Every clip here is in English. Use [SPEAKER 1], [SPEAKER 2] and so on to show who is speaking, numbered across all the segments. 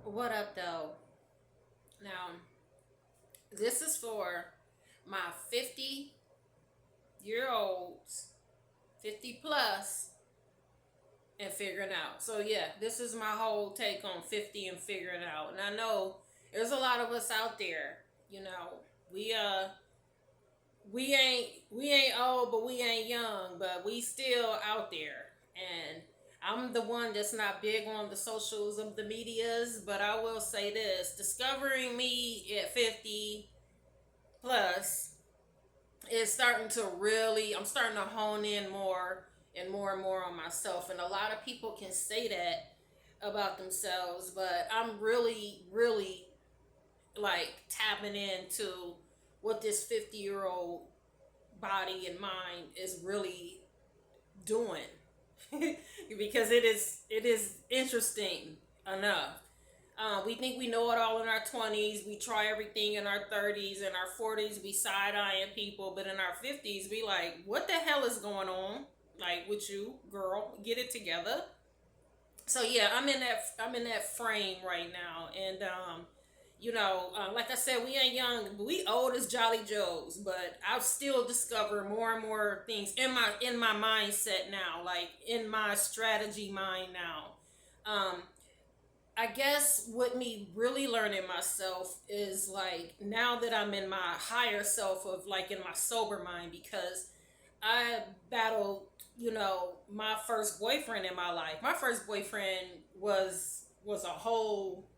[SPEAKER 1] What up, though? Now, this is for my 50-year olds, 50 plus, and figuring out. So, yeah, this is my whole take on 50 and figuring out. And I know there's a lot of us out there, you know, we, uh, we ain't old, but we ain't young, but we still out there. And I'm the one that's not big on the socials of the medias, but I will say this: discovering me at 50 plus is starting to really, I'm starting to hone in more and more on myself. And a lot of people can say that about themselves, but I'm really like tapping into what this 50-year-old body and mind is really doing. Because it is interesting enough. We think we know it all in our 20s. We try everything in our 30s. In our 40s, we side eyeing people. But in our 50s, we like, what the hell is going on? Like with you, girl, get it together. So yeah, I'm in that frame right now, and like I said, we ain't young, but we old as Jolly Joes. But I still discover more and more things in my mindset now, like in my strategy mind now. I guess what me really learning myself is like now that I'm in my higher self of like in my sober mind, because I battled, my first boyfriend in my life. My first boyfriend was a whole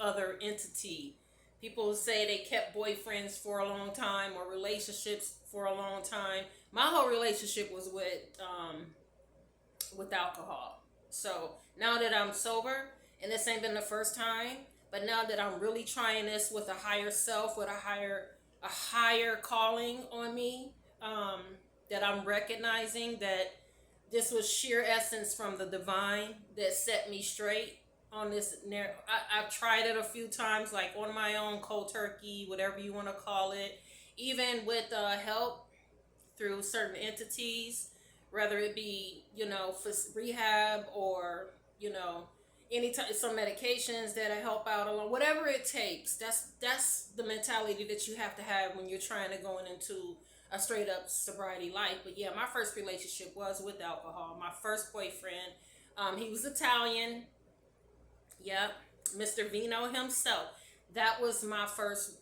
[SPEAKER 1] other entity. People say they kept boyfriends for a long time or relationships for a long time. My whole relationship was with alcohol. So now that I'm sober, and this ain't been the first time, but now that I'm really trying this with a higher self, with a higher calling on me, that I'm recognizing that this was sheer essence from the divine that set me straight on this. I've tried it a few times, like on my own, cold turkey, whatever you want to call it, even with help through certain entities, whether it be for rehab or any type some medications that help out along whatever it takes. That's the mentality that you have to have when you're trying to go into a straight up sobriety life. But yeah, my first relationship was with alcohol. My first boyfriend, he was Italian. Yep, Mr. Vino himself. That was my first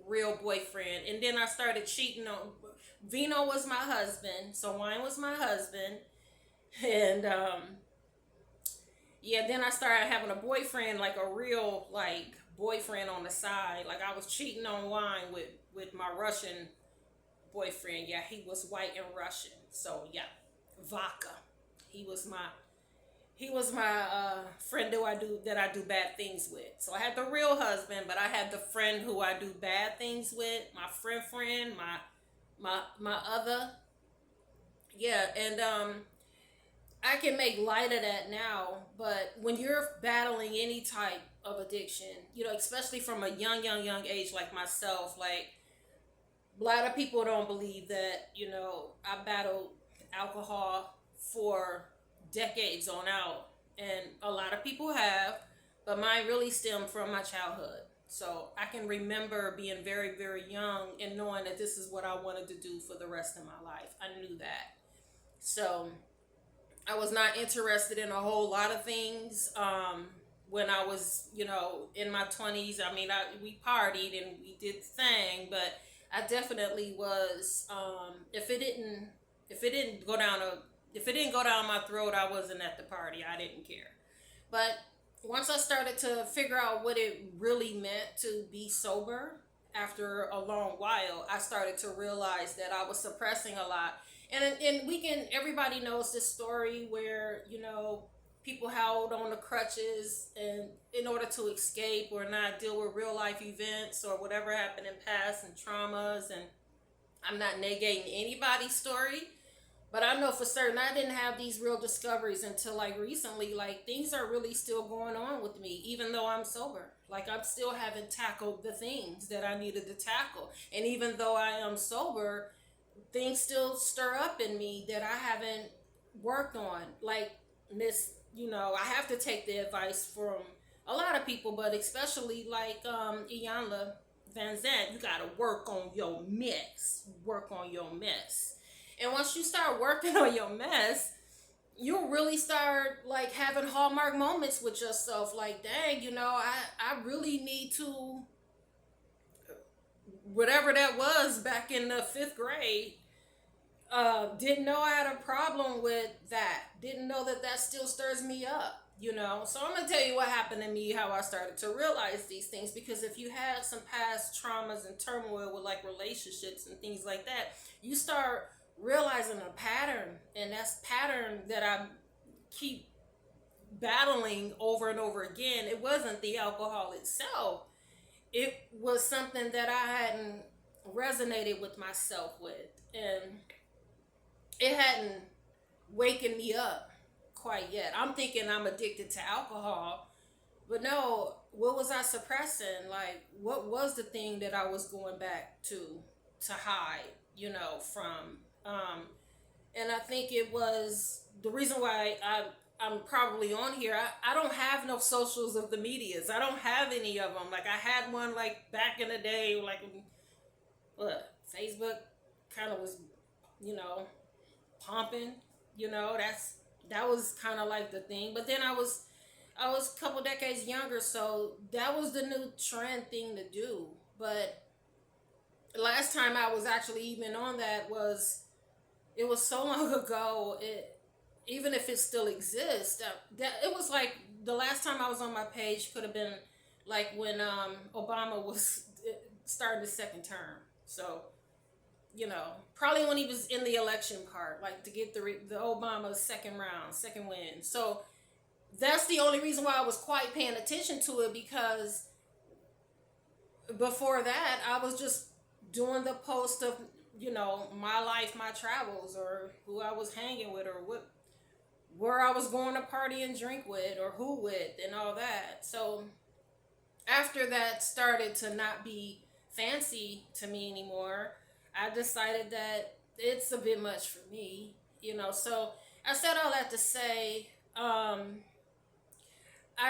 [SPEAKER 1] real boyfriend. And then I started cheating on. Vino was my husband, so Wine was my husband, and yeah. Then I started having a boyfriend, like a real like boyfriend on the side. Like I was cheating on Wine with my Russian boyfriend. Yeah, he was white and Russian. So yeah, vodka. He was my friend who I do bad things with. So I had the real husband, but I had the friend who I do bad things with. My friend, my other. Yeah, and I can make light of that now, but when you're battling any type of addiction, especially from a young age like myself, like a lot of people don't believe that, I battled alcohol for decades on out. And a lot of people have, but mine really stemmed from my childhood. So I can remember being very, very young and knowing that this is what I wanted to do for the rest of my life. I knew that. So I was not interested in a whole lot of things when I was, in my 20s. I mean, we partied and we did the thing, but I definitely was. If it didn't go down my throat, I wasn't at the party. I didn't care. But once I started to figure out what it really meant to be sober after a long while, I started to realize that I was suppressing a lot. And everybody knows this story where, people held on to crutches and in order to escape or not deal with real life events or whatever happened in past and traumas. And I'm not negating anybody's story, but I know for certain I didn't have these real discoveries until like recently. Like things are really still going on with me, even though I'm sober. Like I'm still haven't tackled the things that I needed to tackle. And even though I am sober, things still stir up in me that I haven't worked on. Like Miss, I have to take the advice from a lot of people, but especially like Iyanla Van Zant, you gotta work on your mess. Work on your mess. And once you start working on your mess, you'll really start like having hallmark moments with yourself. Like, dang, I really need to, whatever that was back in the fifth grade. Didn't know I had a problem with that. Didn't know that that still stirs me up, So I'm gonna tell you what happened to me, how I started to realize these things. Because if you had some past traumas and turmoil with like relationships and things like that, you start realizing a pattern, and that's pattern that I keep battling over and over again. It wasn't the alcohol itself. It was something that I hadn't resonated with myself with, and it hadn't waken me up quite yet. I'm thinking I'm addicted to alcohol, but no, what was I suppressing? Like, what was the thing that I was going back to hide, from? And I think it was the reason why I'm probably on here. I don't have no socials of the medias. I don't have any of them. Like I had one like back in the day, like what Facebook kind of was, you know, pumping. That was kind of like the thing. But then I was a couple decades younger, so that was the new trend thing to do. But last time I was actually even on that was it was so long ago. It even if it still exists, that it was like the last time I was on my page could have been like when Obama was starting his second term. So probably when he was in the election part, like to get the Obama second round, second win. So that's the only reason why I was quite paying attention to it, because before that I was just doing the post of my life, my travels, or who I was hanging with, or where I was going to party and drink with, or who with, and all that. So after that started to not be fancy to me anymore, I decided that it's a bit much for me. So I said all that to say, I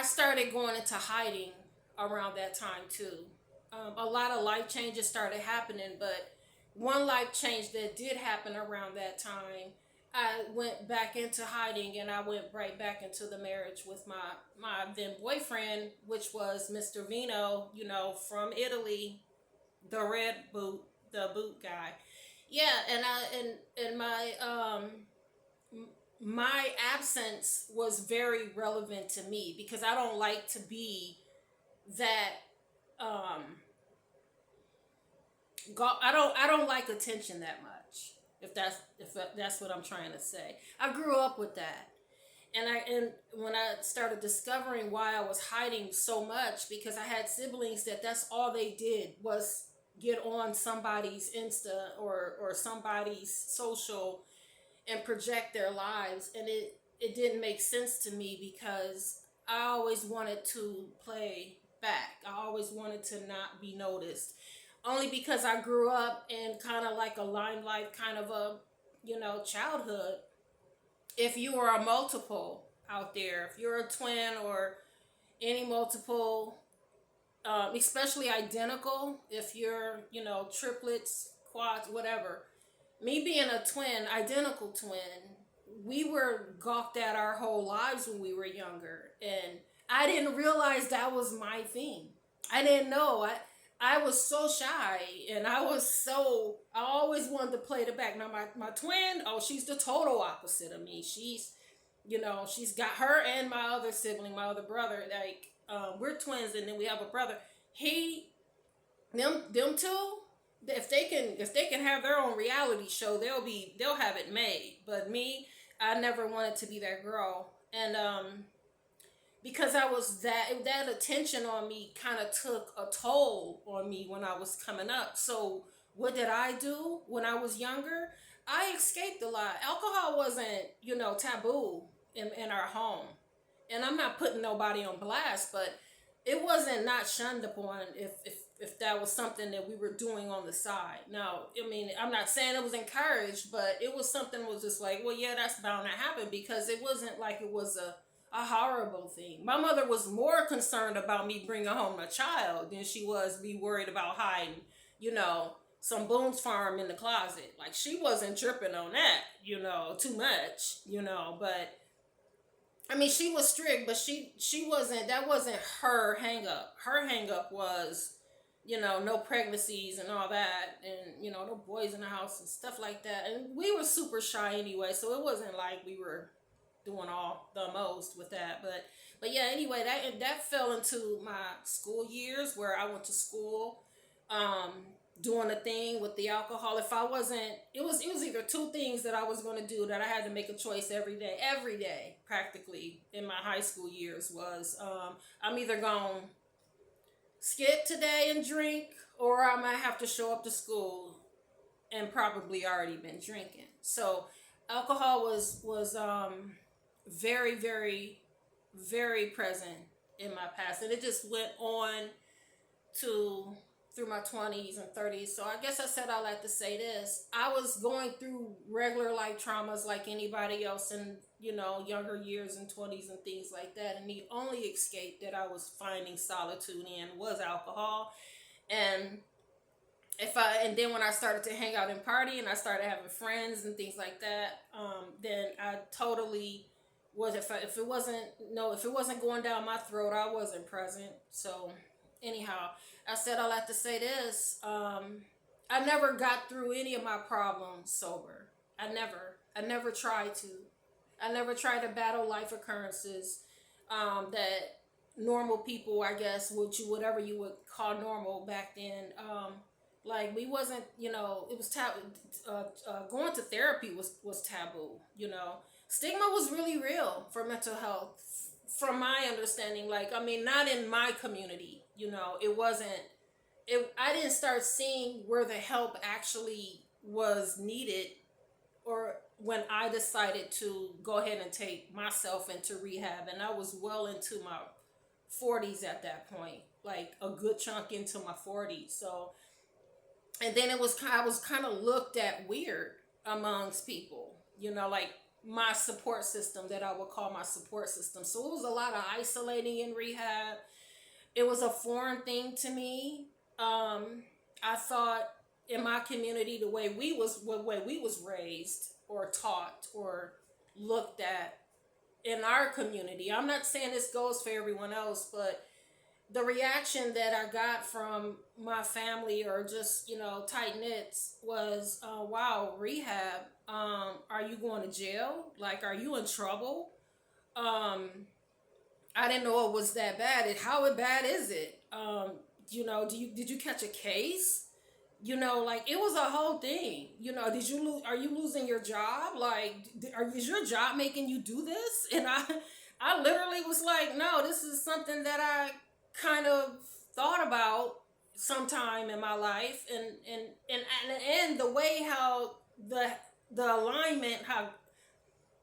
[SPEAKER 1] started going into hiding around that time too. A lot of life changes started happening, but one life change that did happen around that time, I went back into hiding, and I went right back into the marriage with my then boyfriend, which was Mr. Vino, from Italy, the red boot, the boot guy. Yeah, and my absence was very relevant to me because I don't like to be that um I don't like attention that much. If that's what I'm trying to say. I grew up with that. And when I started discovering why I was hiding so much, because I had siblings that's all they did was get on somebody's Insta or somebody's social and project their lives, and it didn't make sense to me because I always wanted to play back. I always wanted to not be noticed. Only because I grew up in kind of like a limelight kind of a childhood. If you are a multiple out there, if you're a twin or any multiple, especially identical, if you're, triplets, quads, whatever. Me being a twin, identical twin, we were gawked at our whole lives when we were younger. And I didn't realize that was my thing. I didn't know. I was so shy, and I always wanted to play the back. Now my twin, oh, she's the total opposite of me. She's got her and my other sibling, my other brother, like, we're twins, and then we have a brother. Them two, if they can have their own reality show, they'll have it made. But me, I never wanted to be that girl. And because I was that attention on me kind of took a toll on me when I was coming up. So what did I do when I was younger? I escaped a lot. Alcohol wasn't, taboo in our home. And I'm not putting nobody on blast, but it wasn't not shunned upon if that was something that we were doing on the side. Now, I mean, I'm not saying it was encouraged, but it was something was just like, well, yeah, that's bound to happen, because it wasn't like it was a horrible thing. My mother was more concerned about me bringing home a child than she was me worried about hiding, you know, some Boone's Farm in the closet. Like, she wasn't tripping on that, too much, but I mean, she was strict, but she wasn't. That wasn't her hang up. Her hang up was, no pregnancies and all that, and no boys in the house and stuff like that. And we were super shy anyway, so it wasn't like we were doing all the most with that. But yeah, anyway, that fell into my school years where I went to school. Um, Doing a thing with the alcohol. If I wasn't, it was either two things that I was going to do that I had to make a choice every day practically in my high school years was I'm either going to skip today and drink, or I might have to show up to school and probably already been drinking. So alcohol was very, very, very present in my past, and it just went on to through my 20s and 30s. So I guess I said all that to say this. I was going through regular life traumas like anybody else in, younger years and 20s and things like that. And the only escape that I was finding solitude in was alcohol. And and then when I started to hang out and party and I started having friends and things like that, then I totally was, if it wasn't going down my throat, I wasn't present. So anyhow, I said all that to say this. I never got through any of my problems sober. I never tried to. I never tried to battle life occurrences that normal people, I guess, whatever you would call normal back then. Like, we wasn't, it was taboo. Going to therapy was taboo. Stigma was really real for mental health, from my understanding. Like, I mean, not in my community. It wasn't. I didn't start seeing where the help actually was needed, or when I decided to go ahead and take myself into rehab, and I was well into my 40s at that point, like a good chunk into my 40s. So, and then I was kind of looked at weird amongst people, like my support system, that I would call my support system. So it was a lot of isolating in rehab. It was a foreign thing to me. I thought in my community, the way we was raised or taught or looked at in our community. I'm not saying this goes for everyone else, but the reaction that I got from my family, or just, tight knits, was, wow, rehab, are you going to jail? Like, are you in trouble? I didn't know it was that bad. How bad is it? Did you catch a case? Like, it was a whole thing. Are you losing your job? Like, is your job making you do this? And I literally was like, no, this is something that I kind of thought about sometime in my life, and the way how the alignment, how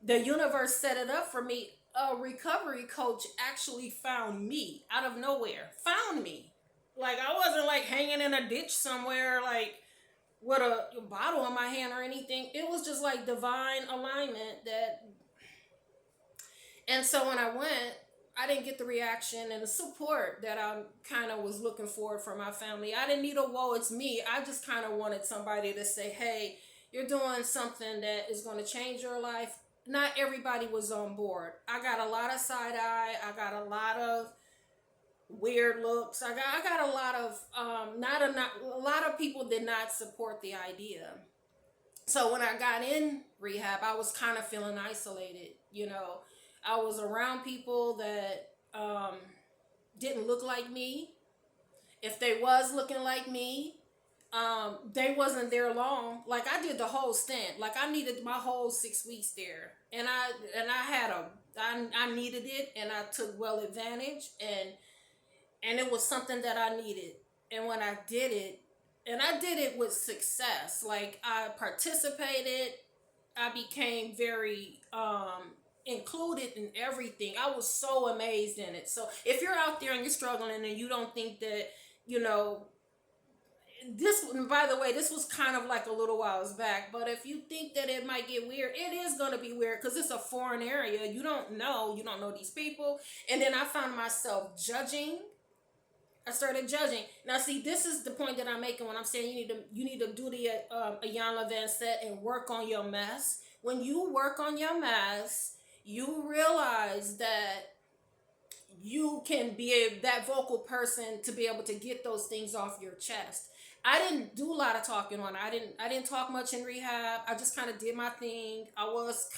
[SPEAKER 1] the universe set it up for me. A recovery coach actually found me out of nowhere. Found me. Like, I wasn't like hanging in a ditch somewhere, like with a bottle in my hand or anything. It was just like divine alignment and so when I went, I didn't get the reaction and the support that I kind of was looking for from my family. I didn't need a whoa, it's me. I just kind of wanted somebody to say, hey, you're doing something that is going to change your life. Not everybody was on board. I got a lot of side eye. I got a lot of weird looks. I got a lot of a lot of people did not support the idea. So when I got in rehab, I was kind of feeling isolated. I was around people that didn't look like me. If they was looking like me, they wasn't there long. Like, I did the whole stint. Like, I needed my whole 6 weeks there, and I needed it, and I took well advantage, and it was something that I needed. And when I did it, and I did it with success. Like, I participated. I became very included in everything. I was so amazed in it. So if you're out there and you're struggling and you don't think that, this, by the way, this was kind of like a little whiles back, but if you think that it might get weird, it is going to be weird because it's a foreign area. You don't know these people. And then I found myself judging. I started judging. Now, see, this is the point that I'm making when I'm saying you need to do the Ayanla Van set and work on your mess. When you work on your mess, you realize that you can that vocal person to be able to get those things off your chest. I didn't do a lot of talking on it. I didn't talk much in rehab. I just kind of did my thing. I was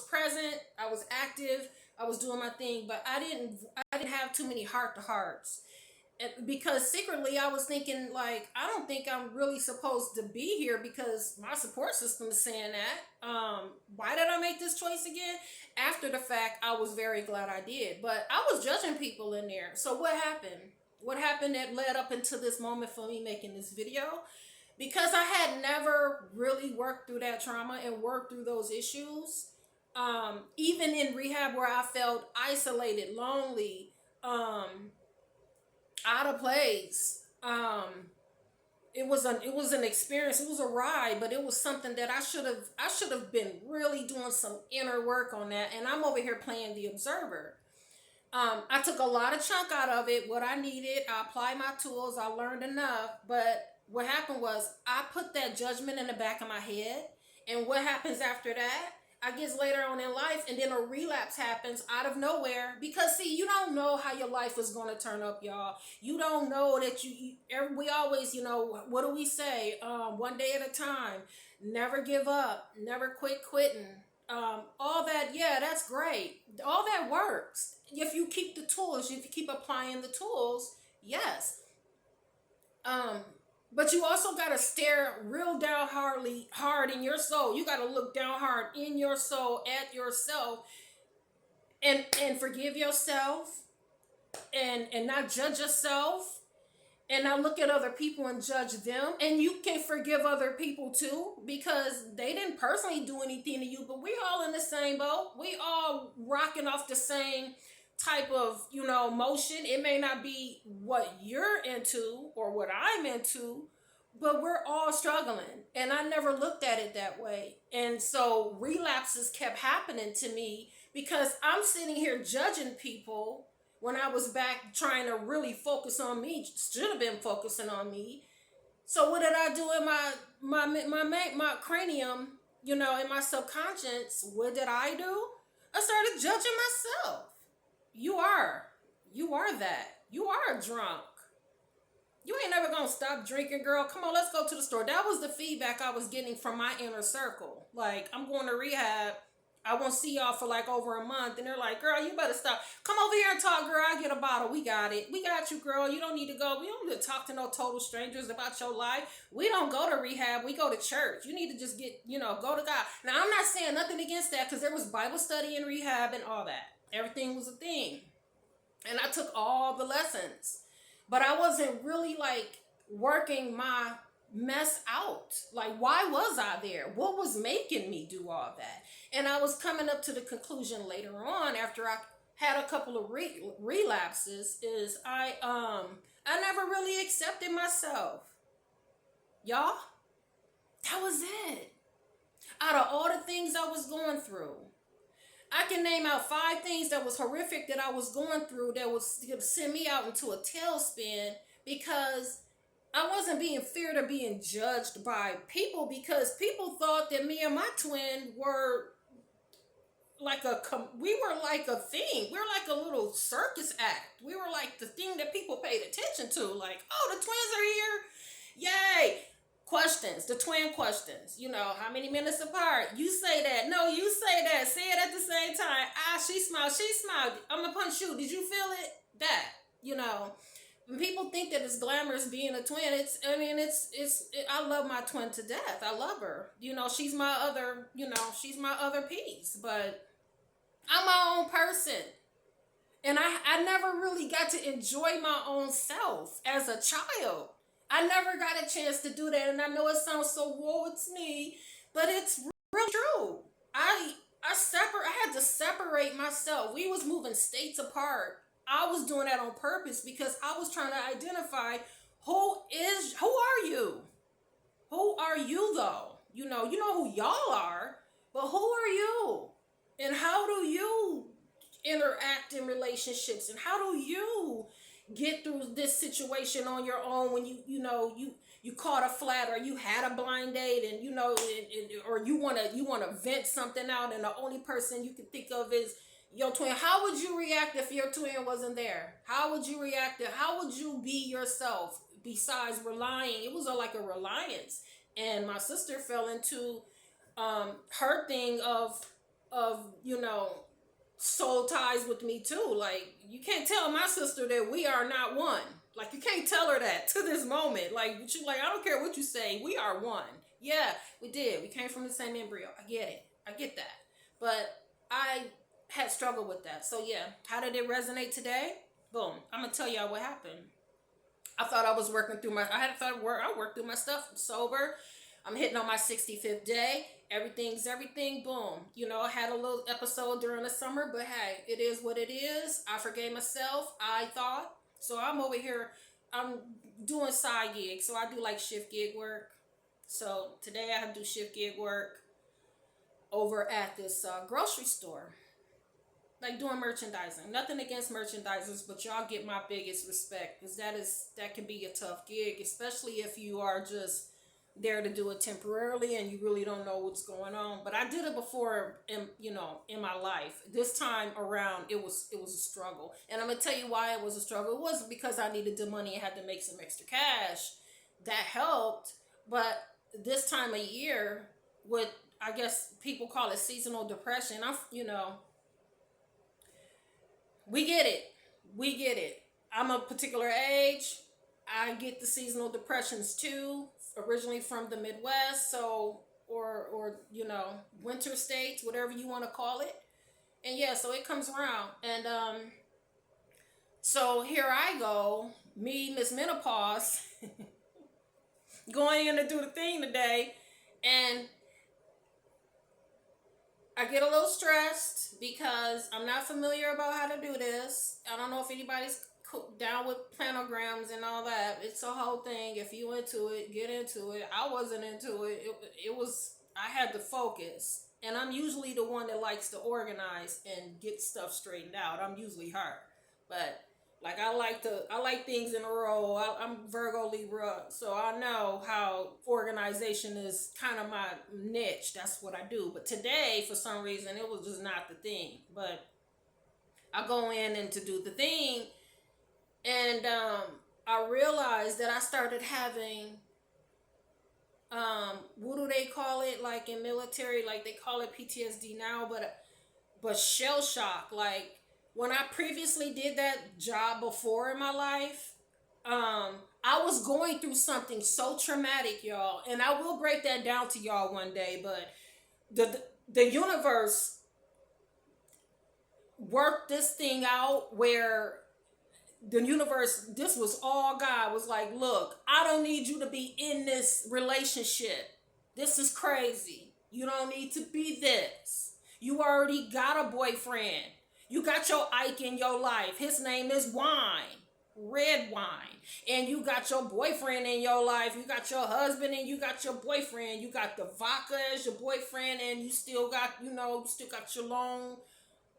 [SPEAKER 1] present, I was active, I was doing my thing, but I didn't have too many heart to hearts. Because secretly I was thinking, like, I don't think I'm really supposed to be here because my support system is saying that. Why did I make this choice again? After the fact, I was very glad I did, but I was judging people in there. So what happened? What happened that led up into this moment for me making this video? Because I had never really worked through that trauma and worked through those issues. Even in rehab where I felt isolated, lonely, out of place. It was an experience. It was a ride, but it was something that I should have been really doing some inner work on that. And I'm over here playing the observer. I took a lot of chunk out of it. What I needed, I applied my tools. I learned enough. But what happened was I put that judgment in the back of my head. And what happens after that? I guess later on in life, and then a relapse happens out of nowhere. Because see, you don't know how your life is going to turn up, y'all. You don't know that we always, what do we say? One day at a time. Never give up. Never quit quitting. All that, yeah, that's great. All that works. If you keep the tools, if you keep applying the tools, yes. But you also gotta stare real down hard in your soul. You gotta look down hard in your soul at yourself, and forgive yourself, and not judge yourself, and not look at other people and judge them. And you can forgive other people too, because they didn't personally do anything to you, but we all in the same boat. We all rocking off the same type of, motion. It may not be what you're into or what I'm into, but we're all struggling. And I never looked at it that way. And so relapses kept happening to me because I'm sitting here judging people when I was back trying to really focus on me. Should have been focusing on me. So what did I do in my cranium, in my subconscious? What did I do? I started judging myself. You are that. You are a drunk. You ain't never gonna stop drinking, girl. Come on, let's go to the store. That was the feedback I was getting from my inner circle. Like, I'm going to rehab. I won't see y'all for like over a month. And they're like, girl, you better stop. Come over here and talk, girl. I'll get a bottle. We got it. We got you, girl. You don't need to go. We don't need to talk to no total strangers about your life. We don't go to rehab. We go to church. You need to just go to God. Now, I'm not saying nothing against that because there was Bible study in rehab and all that. Everything was a thing. And I took all the lessons. But I wasn't really like working my mess out. Like, why was I there? What was making me do all that? And I was coming up to the conclusion later on after I had a couple of relapses is I never really accepted myself. Y'all, that was it. Out of all the things I was going through, I can name out 5 things that was horrific that I was going through that was going to send me out into a tailspin because I wasn't being feared or being judged by people because people thought that me and my twin were like we were like a thing. We were like a little circus act. We were like the thing that people paid attention to. Like, oh, the twins are here. Yay. Questions, the twin questions. How many minutes apart? You say that. No, you say that. Say it at the same time. She smiled. She smiled. I'm gonna punch you. Did you feel it? That. When people think that it's glamorous being a twin, I love my twin to death. I love her. She's my other piece. But I'm my own person. And I never really got to enjoy my own self as a child. I never got a chance to do that, and I know it sounds so woe it's me, but it's real true. I had to separate myself. We was moving states apart. I was doing that on purpose because I was trying to identify Who are you? Who are you though? You know who y'all are, but who are you? And how do you interact in relationships? And how do you get through this situation on your own when you caught a flat, or you had a blind date, and or you want to vent something out, and the only person you can think of is your twin. How would you react if your twin wasn't there? How would you react? How would you be yourself besides relying? It was like a reliance, and my sister fell into her thing of soul ties with me too. Like, you can't tell my sister that we are not one. Like, you can't tell her that to this moment. Like, she's like, I don't care what you say, we are one. Yeah, we did. We came from the same embryo. I get it. I get that. But I had struggled with that. So yeah, how did it resonate today? Boom. I'm gonna tell y'all what happened. I thought I was working through I worked through my stuff. I'm sober. I'm hitting on my 65th day. Everything's everything. Boom. I had a little episode during the summer, but hey, it is what it is. I forgave myself, I thought. So I'm over here, I'm doing side gigs. So I do like shift gig work. So today I have to do shift gig work over at this grocery store. Like, doing merchandising. Nothing against merchandisers, but y'all get my biggest respect, because that can be a tough gig, especially if you are just there to do it temporarily and you really don't know what's going on. But I did it before in my life. This time around, it was a struggle. And I'm gonna tell you why it was a struggle. It wasn't because I needed the money and had to make some extra cash. That helped. But this time of year, what I guess people call it seasonal depression, we get it. We get it. I'm a particular age. I get the seasonal depressions too, originally from the Midwest, so or winter states, whatever you want to call it. And yeah, so it comes around. And so here I go, me, Miss Menopause, going in to do the thing today, and I get a little stressed because I'm not familiar about how to do this. I don't know if anybody's down with planograms and all that. It's a whole thing. If you into it, get into it. I wasn't into it. I had to focus. And I'm usually the one that likes to organize and get stuff straightened out. I'm usually her. But like, I like things in a row. I'm Virgo Libra, so I know how organization is kind of my niche. That's what I do. But today, for some reason, it was just not the thing. But I go in and to do the thing, and I realized that I started having, what do they call it? Like in military, like they call it PTSD now, but shell shock. Like, when I previously did that job before in my life, I was going through something so traumatic, y'all, and I will break that down to y'all one day. But the universe worked this thing out where this was all God was like, look, I don't need you to be in this relationship. This is crazy. You don't need to be this. You already got a boyfriend. You got your Ike in your life. His name is wine, red wine. And you got your boyfriend in your life. You got your husband and you got your boyfriend. You got the vodka as your boyfriend, and you still got your long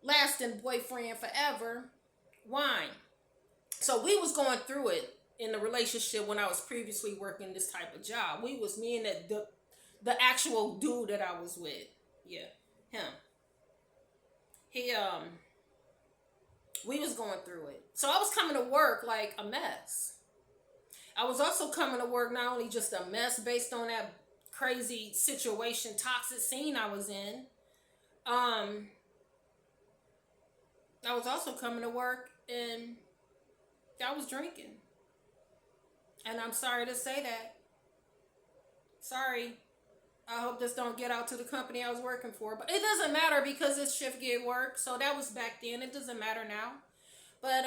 [SPEAKER 1] lasting boyfriend forever, wine. So we was going through it in the relationship when I was previously working this type of job. We was me and the actual dude that I was with. Yeah, him. He we was going through it. So I was coming to work like a mess. I was also coming to work not only just a mess based on that crazy situation, toxic scene I was in. I was also coming to work and I was drinking. And I'm sorry to say that. Sorry. I hope this don't get out to the company I was working for. But it doesn't matter because it's shift gig work. So that was back then. It doesn't matter now. But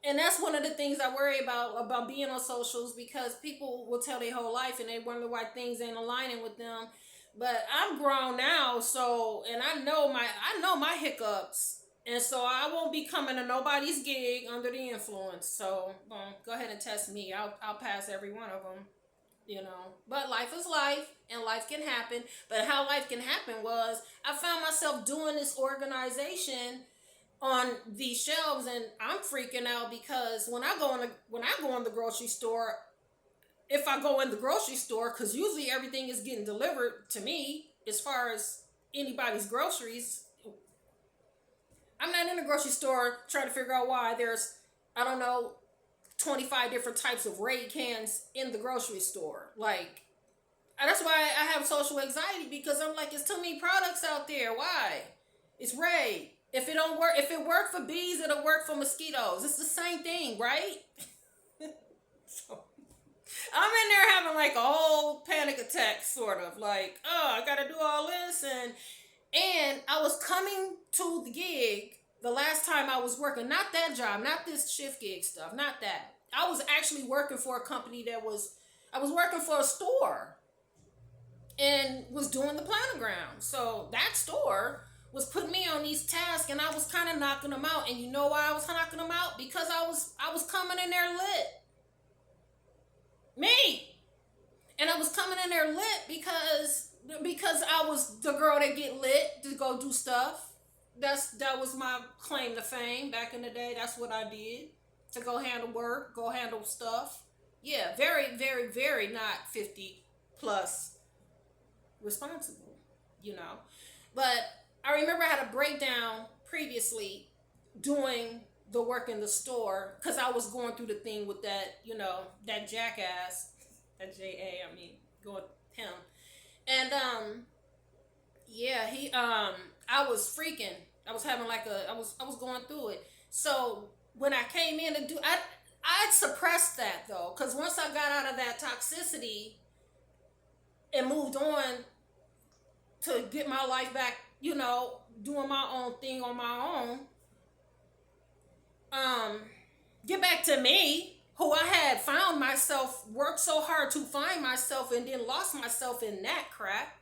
[SPEAKER 1] and that's one of the things I worry about being on socials, because people will tell their whole life and they wonder why things ain't aligning with them. But I'm grown now, so, and I know my hiccups, And so I won't be coming to nobody's gig under the influence. So go ahead and test me. I'll pass every one of them. But life is life, and life can happen. But how life can happen was I found myself doing this organization on these shelves, and I'm freaking out because when I go in the grocery store, if I go in the grocery store, because usually everything is getting delivered to me as far as anybody's groceries. I'm not in the grocery store trying to figure out why there's, I don't know, 25 different types of Raid cans in the grocery store. Like, that's why I have social anxiety, because I'm like, it's too many products out there. Why? It's Raid. If it worked for bees, it'll work for mosquitoes. It's the same thing, right? So I'm in there having like a whole panic attack, sort of like, oh, I gotta do all this, and I was coming to the gig the last time I was working, not that job, not this shift gig stuff, not that. I was actually working for a company I was working for a store and was doing the planogram. So that store was putting me on these tasks, and I was kind of knocking them out. And you know why I was knocking them out? Because I was coming in there lit. Me. And I was coming in there lit because I was the girl that get lit to go do stuff. That was my claim to fame back in the day. That's what I did, to go handle work, go handle stuff. Yeah, very, very, very not 50 plus responsible, But I remember I had a breakdown previously doing the work in the store, because I was going through the thing with that, that jackass, that JA, I mean, going him. And yeah, I was freaking. I was having like I was going through it. So when I came in to do, I suppressed that though, because once I got out of that toxicity and moved on to get my life back, doing my own thing on my own, get back to me, who I had found myself, worked so hard to find myself, and then lost myself in that crap.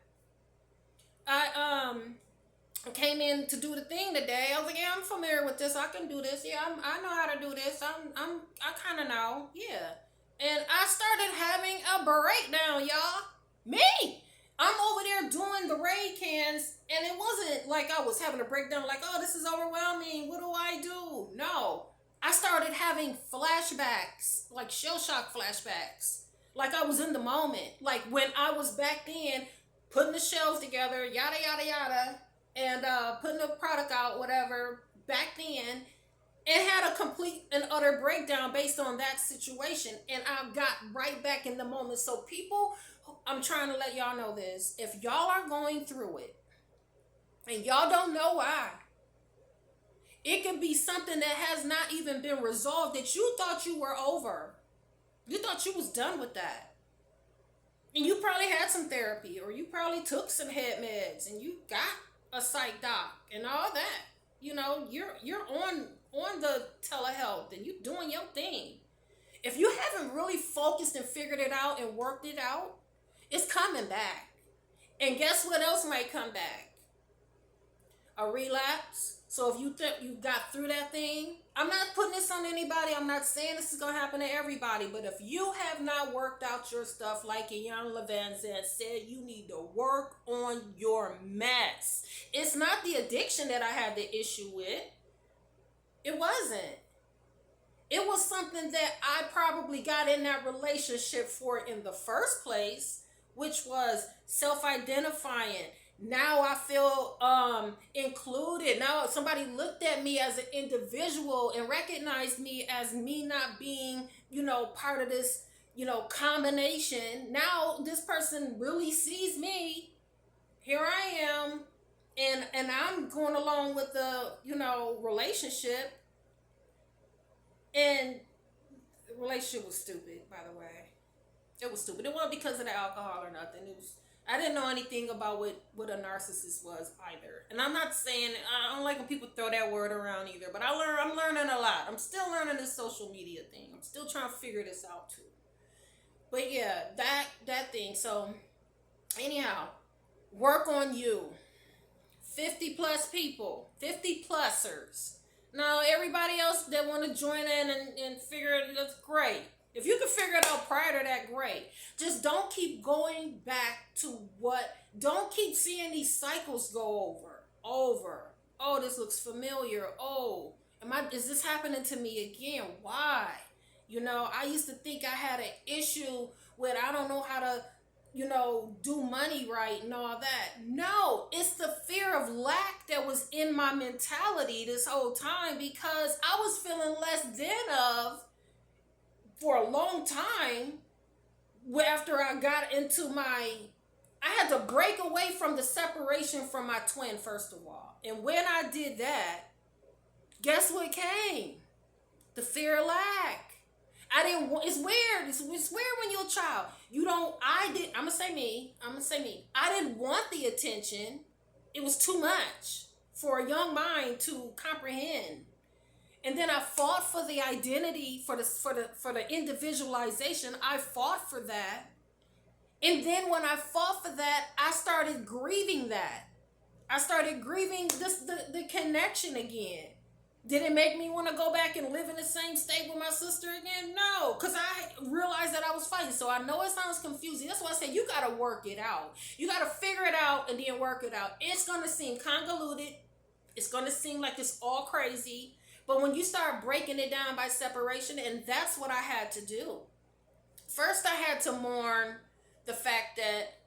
[SPEAKER 1] I came in to do the thing today. I was like, yeah, I'm familiar with this. I can do this. Yeah, I know how to do this. I kind of know. Yeah. And I started having a breakdown, y'all. Me. I'm over there doing the Raid cans, and it wasn't like I was having a breakdown like, oh, this is overwhelming. What do I do? No. I started having flashbacks, like shell shock flashbacks. Like I was in the moment. Like when I was back then putting the shelves together, yada, yada, yada, and putting the product out, whatever, back then, and had a complete and utter breakdown based on that situation. And I got right back in the moment. So people, I'm trying to let y'all know this. If y'all are going through it and y'all don't know why, it could be something that has not even been resolved, that you thought you were over. You thought you was done with that. And you probably had some therapy, or you probably took some head meds, and you got a psych doc and all that. You're on the telehealth, and you're doing your thing. If you haven't really focused and figured it out and worked it out, it's coming back. And guess what else might come back? A relapse. So if you think you got through that thing, I'm not putting this on anybody. I'm not saying this is going to happen to everybody. But if you have not worked out your stuff, like Young Levanza said, you need to work on your mess. It's not the addiction that I had the issue with. It wasn't. It was something that I probably got in that relationship for in the first place, which was self-identifying. Now I feel included. Now somebody looked at me as an individual and recognized me as me not being, part of this, combination. Now this person really sees me. Here I am. And I'm going along with the, relationship. And the relationship was stupid, by the way. It was stupid. It wasn't because of the alcohol or nothing. I didn't know anything about what a narcissist was either. And I'm not saying, I don't like when people throw that word around either, but I'm learning a lot. I'm still learning this social media thing. I'm still trying to figure this out too. But yeah, that thing. So anyhow, work on you. 50 plus people, 50 plusers. Now, everybody else that want to join in and figure it out, that's great. If you can figure it out prior to that, great. Just don't keep going back to don't keep seeing these cycles go over. Oh, this looks familiar. Oh, is this happening to me again? Why? I used to think I had an issue with I don't know how to, do money right and all that. No, it's the fear of lack that was in my mentality this whole time because I was feeling less than of for a long time after I got into I had to break away from the separation from my twin, first of all. And when I did that, guess what came? The fear of lack. I didn't want, it's weird. It's weird when you're a child. I'm going to say me. I didn't want the attention. It was too much for a young mind to comprehend. And then I fought for the identity, for the individualization. I fought for that. And then when I fought for that, I started grieving that. I started grieving the connection again. Did it make me want to go back and live in the same state with my sister again? No, because I realized that I was fighting. So I know it sounds confusing. That's why I say you got to work it out. You got to figure it out and then work it out. It's going to seem convoluted. It's going to seem like it's all crazy. But when you start breaking it down by separation, and that's what I had to do. First, I had to mourn the fact that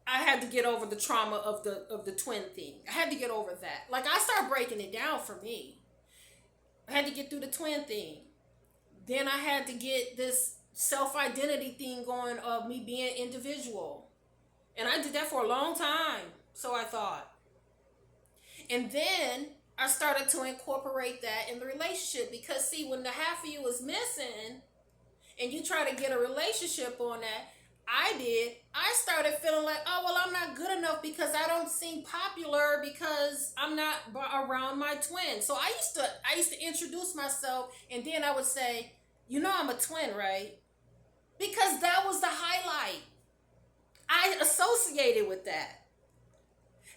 [SPEAKER 1] I had to get over the trauma of the twin thing. I had to get over that. Like, I started breaking it down for me. I had to get through the twin thing. Then I had to get this self-identity thing going of me being individual. And I did that for a long time, so I thought. And then I started to incorporate that in the relationship because, see, when the half of you is missing and you try to get a relationship on that, I started feeling like, oh, well, I'm not good enough because I don't seem popular because I'm not around my twin. So I used to introduce myself and then I would say, I'm a twin, right? Because that was the highlight. I associated with that.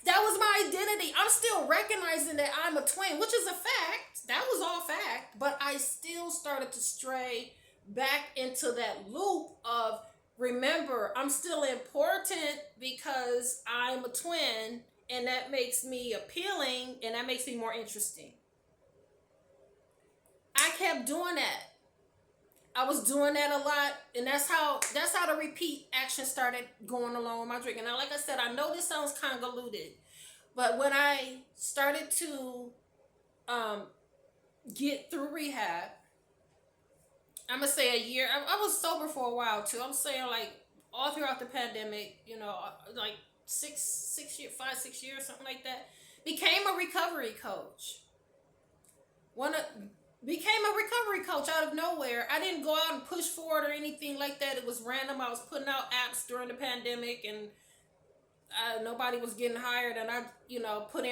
[SPEAKER 1] That was my identity. I'm still recognizing that I'm a twin, which is a fact. That was all fact. But I still started to stray back into that loop of, remember, I'm still important because I'm a twin, and that makes me appealing, and that makes me more interesting. I kept doing that. I was doing that a lot, and that's how the repeat action started going along with my drinking. Now, like I said, I know this sounds convoluted, but when I started to get through rehab, I'm going to say a year. I was sober for a while, too. I'm saying, like, all throughout the pandemic, like 6 years, something like that. Became a recovery coach. Became a recovery coach out of nowhere. I didn't go out and push for it or anything like that. It was random. I was putting out apps during the pandemic, and nobody was getting hired, and I, put in